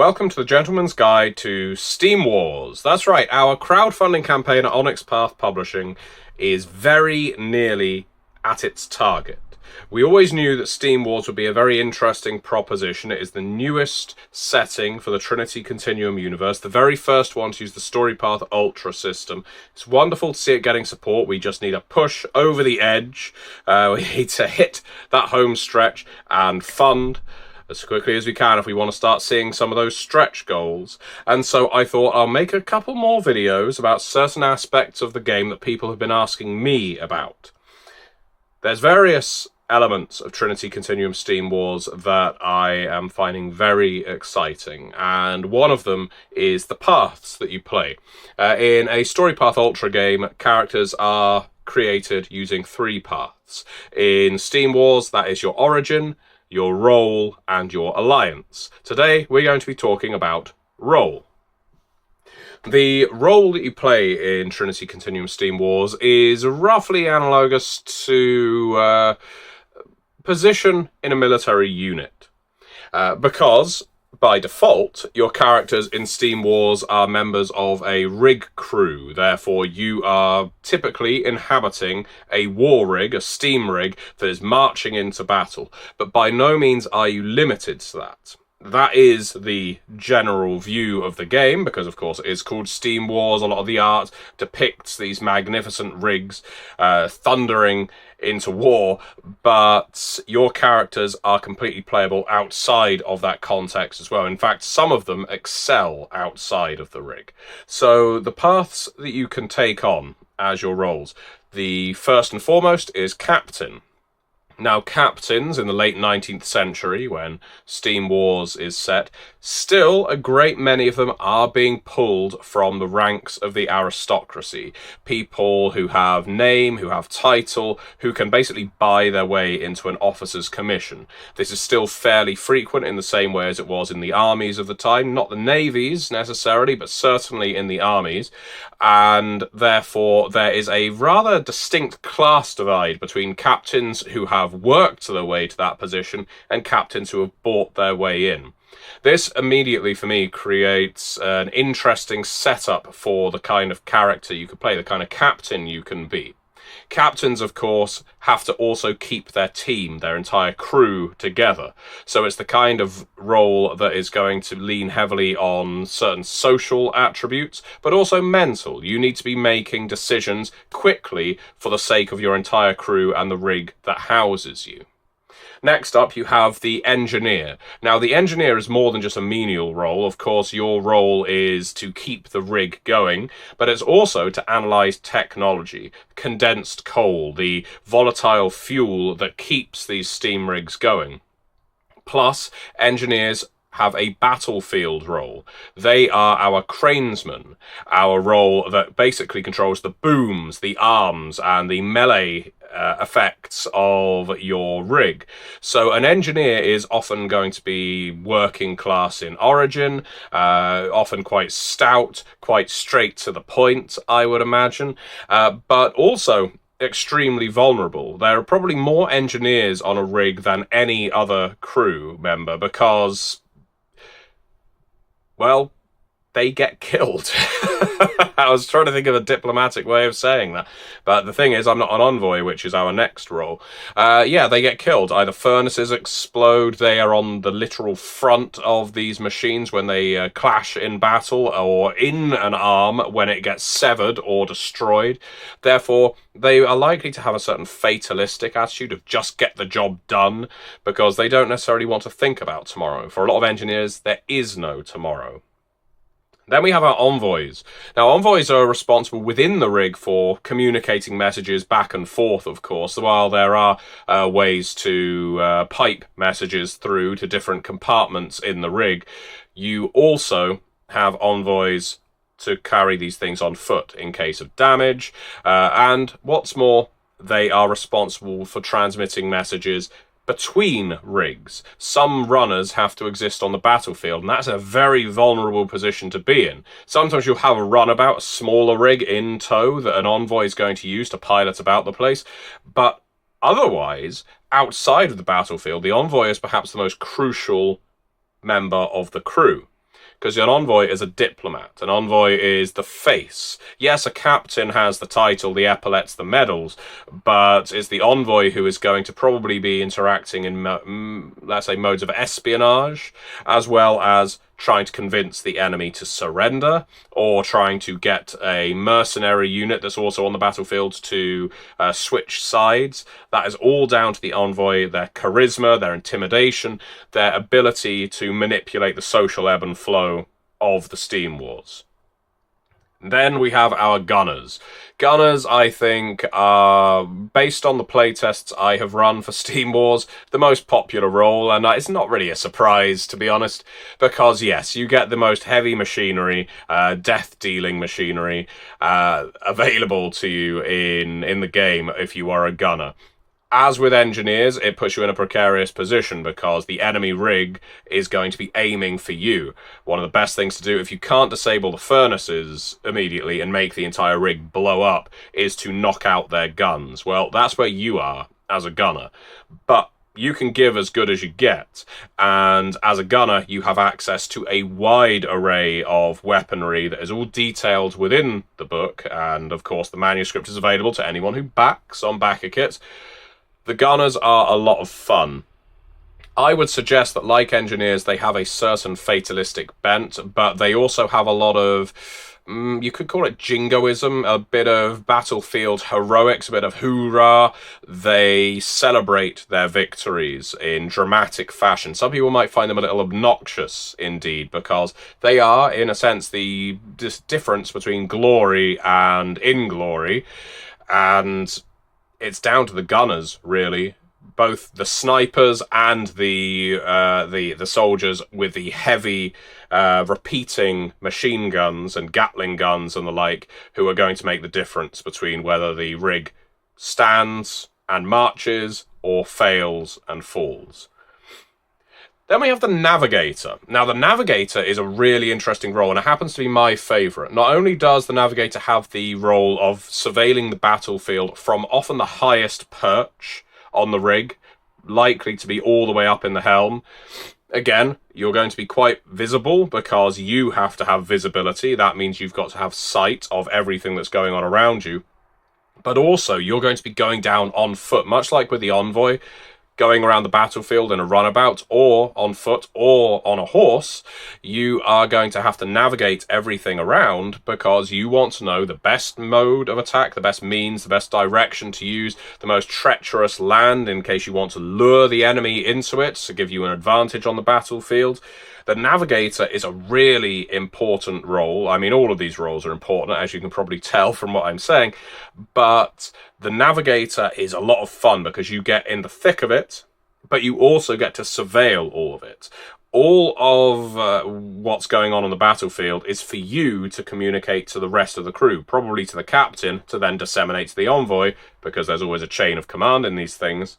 Welcome to the Gentleman's Guide to Steam Wars. That's right, our crowdfunding campaign at Onyx Path Publishing is very nearly at its target. We always knew that Steam Wars would be a very interesting proposition. It is the newest setting for the Trinity Continuum universe, the very first one to use the StoryPath Ultra system. It's wonderful to see it getting support. We just need a push over the edge. We need to hit that home stretch and fund as quickly as we can if we want to start seeing some of those stretch goals. And so I thought I'll make a couple more videos about certain aspects of the game that people have been asking me about. There's various elements of Trinity Continuum Steam Wars that I am finding very exciting, and one of them is the paths that you play. In a StoryPath Ultra game, characters are created using 3 paths. In Steam Wars, that is your origin, your role, and your alliance. Today, we're going to be talking about role. The role that you play in Trinity Continuum Steam Wars is roughly analogous to position in a military unit. Because, by default, your characters in Steam Wars are members of a rig crew. Therefore, you are typically inhabiting a war rig, a steam rig, that is marching into battle. But by no means are you limited to that. That is the general view of the game, because of course it is called Steam Wars. A lot of the art depicts these magnificent rigs thundering into war, but your characters are completely playable outside of that context as well. In fact, some of them excel outside of the rig. So the paths that you can take on as your roles, the first and foremost is Captain. Now, captains in the late 19th century, when Steam Wars is set, still a great many of them are being pulled from the ranks of the aristocracy. People who have name, who have title, who can basically buy their way into an officer's commission. This is still fairly frequent in the same way as it was in the armies of the time. Not the navies necessarily, but certainly in the armies. And therefore, there is a rather distinct class divide between captains who have worked their way to that position and captains who have bought their way in. This immediately, for me, creates an interesting setup for the kind of character you could play, the kind of captain you can be. Captains, of course, have to also keep their team, their entire crew, together. So it's the kind of role that is going to lean heavily on certain social attributes, but also mental. You need to be making decisions quickly for the sake of your entire crew and the rig that houses you. Next up, you have the engineer. Now, the engineer is more than just a menial role. Of course, your role is to keep the rig going, but it's also to analyze technology, condensed coal, the volatile fuel that keeps these steam rigs going. Plus, engineers have a battlefield role. They are our cranesmen, our role that basically controls the booms, the arms, and the melee effects of your rig. So an engineer is often going to be working class in origin, often quite stout, quite straight to the point, I would imagine, but also extremely vulnerable. There are probably more engineers on a rig than any other crew member because, well, they get killed. I was trying to think of a diplomatic way of saying that. But the thing is, I'm not an Envoy, which is our next role. Yeah, they get killed. Either furnaces explode, they are on the literal front of these machines when they clash in battle, or in an arm when it gets severed or destroyed. Therefore, they are likely to have a certain fatalistic attitude of just get the job done, because they don't necessarily want to think about tomorrow. For a lot of engineers, there is no tomorrow. Then we have our envoys. Now, envoys are responsible within the rig for communicating messages back and forth, of course, while there are ways to pipe messages through to different compartments in the rig. You also have envoys to carry these things on foot in case of damage. And what's more, they are responsible for transmitting messages between rigs. Some runners have to exist on the battlefield, and that's a very vulnerable position to be in. Sometimes you'll have a runabout, a smaller rig in tow that an envoy is going to use to pilot about the place, but otherwise, outside of the battlefield, the envoy is perhaps the most crucial member of the crew. because an envoy is a diplomat. An envoy is the face. Yes, a captain has the title, the epaulets, the medals, but it's the envoy who is going to probably be interacting in, let's say, modes of espionage, as well as trying to convince the enemy to surrender, or trying to get a mercenary unit that's also on the battlefield to switch sides. That is all down to the envoy, their charisma, their intimidation, their ability to manipulate the social ebb and flow of the Steam Wars. Then we have our gunners. Gunners, I think, are, based on the playtests I have run for Steam Wars, the most popular role, and it's not really a surprise, to be honest, because, yes, you get the most heavy machinery, death-dealing machinery, available to you in the game if you are a gunner. As with engineers, it puts you in a precarious position because the enemy rig is going to be aiming for you. One of the best things to do, if you can't disable the furnaces immediately and make the entire rig blow up, is to knock out their guns. Well, that's where you are as a gunner. But you can give as good as you get, and as a gunner you have access to a wide array of weaponry that is all detailed within the book, and of course the manuscript is available to anyone who backs on backer kits. The gunners are a lot of fun. I would suggest that, like engineers, they have a certain fatalistic bent, but they also have a lot of, you could call it jingoism, a bit of battlefield heroics, a bit of hoorah. They celebrate their victories in dramatic fashion. Some people might find them a little obnoxious, indeed, because they are, in a sense, the difference between glory and inglory, and it's down to the gunners, really. Both the snipers and the soldiers with the heavy, repeating machine guns and Gatling guns and the like, who are going to make the difference between whether the rig stands and marches or fails and falls. Then we have the Navigator. Now, the Navigator is a really interesting role, and it happens to be my favourite. Not only does the Navigator have the role of surveilling the battlefield from often the highest perch on the rig, likely to be all the way up in the helm. Again, you're going to be quite visible because you have to have visibility. That means you've got to have sight of everything that's going on around you. But also, you're going to be going down on foot, much like with the Envoy, going around the battlefield in a runabout, or on foot, or on a horse. You are going to have to navigate everything around because you want to know the best mode of attack, the best means, the best direction to use, the most treacherous land in case you want to lure the enemy into it to give you an advantage on the battlefield. The Navigator is a really important role. I mean, all of these roles are important, as you can probably tell from what I'm saying, but the Navigator is a lot of fun because you get in the thick of it, but you also get to surveil all of it. All of what's going on the battlefield is for you to communicate to the rest of the crew, probably to the captain, to then disseminate to the envoy, because there's always a chain of command in these things.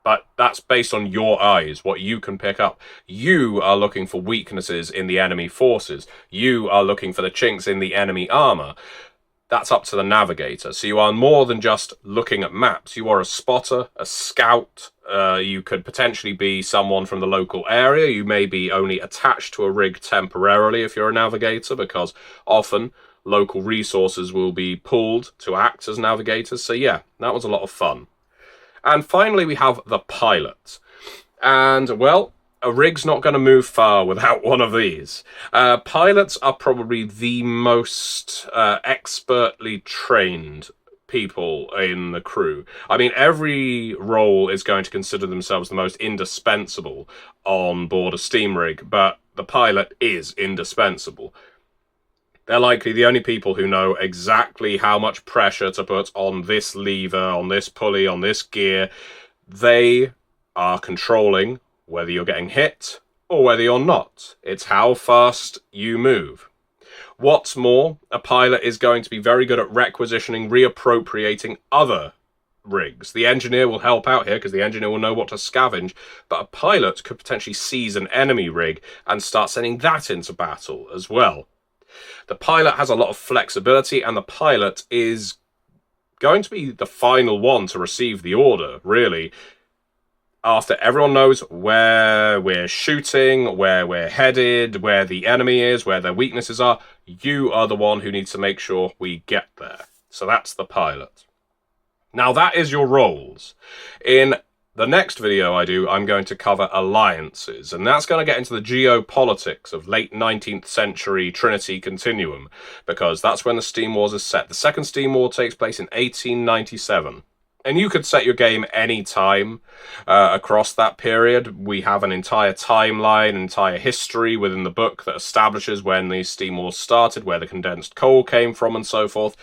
But that's based on your eyes, what you can pick up. You are looking for weaknesses in the enemy forces. You are looking for the chinks in the enemy armor. That's up to the Navigator. So you are more than just looking at maps. You are a spotter, a scout. You could potentially be someone from the local area. You may be only attached to a rig temporarily if you're a Navigator, because often local resources will be pulled to act as navigators. So yeah, that was a lot of fun. And finally, we have the pilot. And, well, a rig's not going to move far without one of these. Pilots are probably the most expertly trained people in the crew. I mean, every role is going to consider themselves the most indispensable on board a steam rig, but the pilot is indispensable. They're likely the only people who know exactly how much pressure to put on this lever, on this pulley, on this gear. They are controlling whether you're getting hit or whether you're not. It's how fast you move. What's more, a pilot is going to be very good at requisitioning, reappropriating other rigs. The engineer will help out here because the engineer will know what to scavenge, but a pilot could potentially seize an enemy rig and start sending that into battle as well. The pilot has a lot of flexibility, and the pilot is going to be the final one to receive the order, really. after everyone knows where we're shooting, where we're headed, where the enemy is, where their weaknesses are, you are the one who needs to make sure we get there. So that's the pilot. Now that is your roles. In the next video I'm going to cover alliances, and that's going to get into the geopolitics of late 19th century Trinity Continuum, because that's when the Steam Wars is set. The second Steam War takes place in 1897. And you could set your game any time across that period. We have an entire timeline, an entire history within the book that establishes when these Steam Wars started, where the condensed coal came from, and so forth.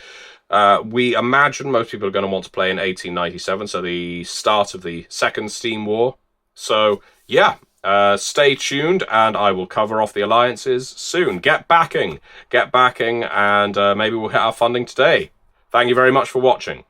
We imagine most people are going to want to play in 1897, so the start of the second Steam War. So, yeah, stay tuned, and I will cover off the alliances soon. Get backing, and maybe we'll hit our funding today. Thank you very much for watching.